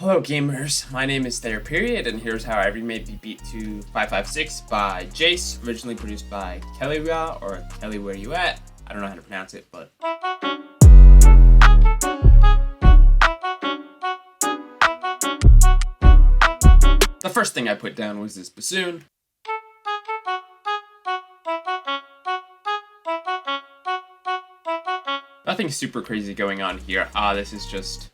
Hello gamers, my name is Period, and here's how I remade the beat to 556 by Jace, originally produced by Kelewya, or Kelly Where You At? I don't know how to pronounce it, but... The first thing I put down was this bassoon. Nothing super crazy going on here. This is just...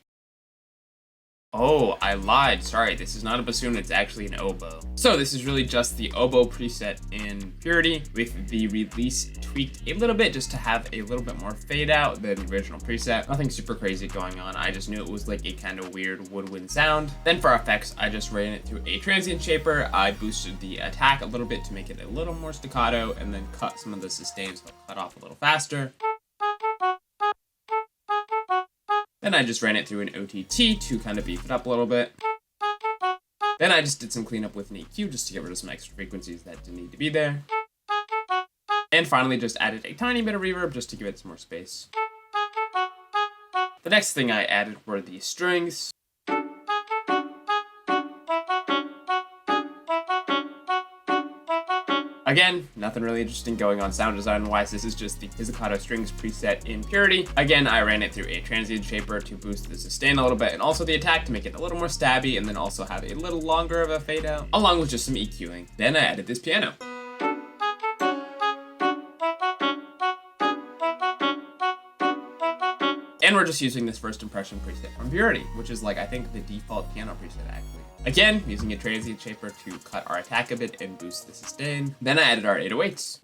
Oh, I lied. Sorry, this is not a bassoon, it's actually an oboe. So this is really just the oboe preset in Purity with the release tweaked a little bit just to have a little bit more fade out than the original preset. Nothing super crazy going on. I just knew it was like a kind of weird woodwind sound. Then for effects, I just ran it through a transient shaper. I boosted the attack a little bit to make it a little more staccato and then cut some of the sustains so cut off a little faster. Then I just ran it through an OTT to kind of beef it up a little bit. Then I just did some cleanup with an EQ just to get rid of some extra frequencies that didn't need to be there. And finally just added a tiny bit of reverb just to give it some more space. The next thing I added were the strings. Again, nothing really interesting going on sound design wise. This is just the pizzicato strings preset in Purity. Again, I ran it through a transient shaper to boost the sustain a little bit and also the attack to make it a little more stabby and then also have a little longer of a fade out, along with just some EQing. Then I added this piano. And we're just using this first impression preset from Purity, which is like, I think, the default piano preset actually. Again, using a transient shaper to cut our attack a bit and boost the sustain. Then I added our 808s.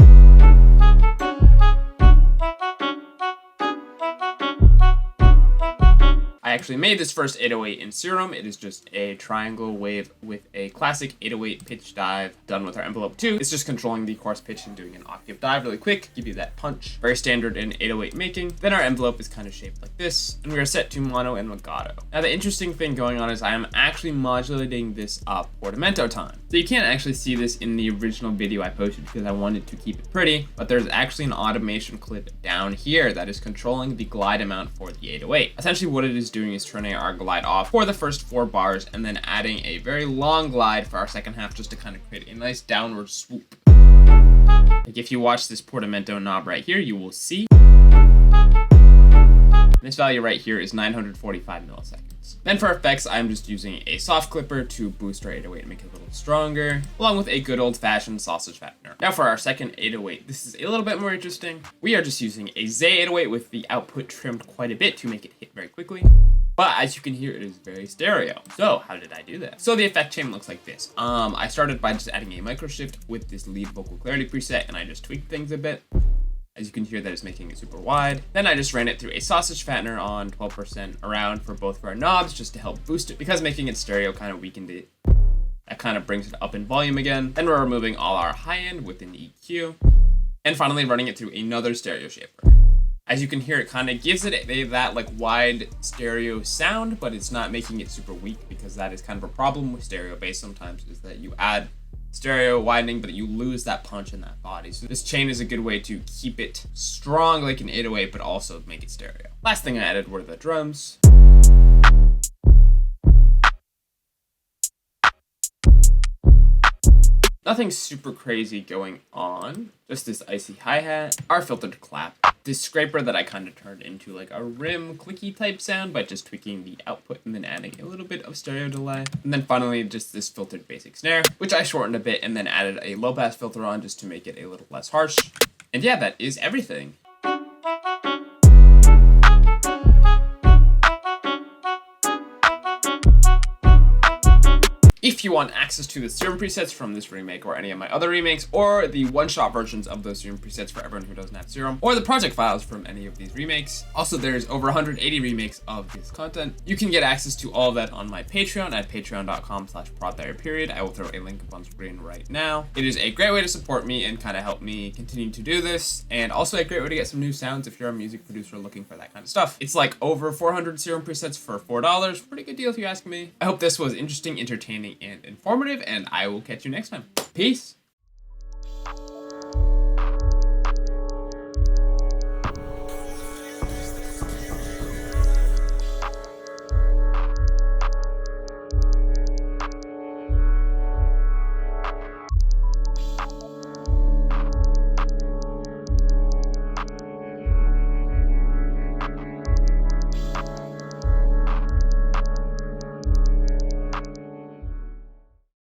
I actually made this first 808 in Serum. It is just a triangle wave with a classic 808 pitch dive done with our envelope 2. It's just controlling the chorus pitch and doing an octave dive really quick, give you that punch. Very standard in 808 making. Then our envelope is kind of shaped like this, and we are set to mono and legato. Now the interesting thing going on is I am actually modulating this up portamento time. So you can't actually see this in the original video I posted because I wanted to keep it pretty, but there's actually an automation clip down here that is controlling the glide amount for the 808. Essentially what it is doing is turning our glide off for the first 4 bars and then adding a very long glide for our second half just to kind of create a nice downward swoop. Like if you watch this portamento knob right here, you will see this value right here is 945 milliseconds. Then for effects, I'm just using a soft clipper to boost our 808 and make it a little stronger, along with a good old-fashioned sausage fattener. Now for our second 808, this is a little bit more interesting. We are just using a iayze 808 with the output trimmed quite a bit to make it hit very quickly. But as you can hear, it is very stereo. So how did I do that? So the effect chain looks like this. I started by just adding a micro shift with this lead vocal clarity preset, and I just tweaked things a bit. As you can hear, that is making it super wide. Then I just ran it through a sausage fattener on 12% around for both of our knobs just to help boost it because making it stereo kind of weakened it. That kind of brings it up in volume again. Then we're removing all our high end with an EQ. And finally running it through another stereo shaper. As you can hear, it kind of gives it that like wide stereo sound, but it's not making it super weak because that is kind of a problem with stereo bass sometimes is that you add stereo widening, but you lose that punch in that body. So this chain is a good way to keep it strong like an 808, but also make it stereo. Last thing I added were the drums. Nothing super crazy going on. Just this icy hi-hat, our filtered clap, this scraper that I kind of turned into like a rim clicky type sound by just tweaking the output and then adding a little bit of stereo delay. And then finally just this filtered basic snare, which I shortened a bit and then added a low pass filter on just to make it a little less harsh. And yeah, that is everything. If you want access to the Serum presets from this remake or any of my other remakes, or the one-shot versions of those Serum presets for everyone who doesn't have Serum, or the project files from any of these remakes. Also, there's over 180 remakes of this content. You can get access to all of that on my Patreon at patreon.com/prodtheraperiod. I will throw a link up on screen right now. It is a great way to support me and kind of help me continue to do this, and also a great way to get some new sounds if you're a music producer looking for that kind of stuff. It's like over 400 Serum presets for $4. Pretty good deal if you ask me. I hope this was interesting, entertaining, and informative, and I will catch you next time. Peace.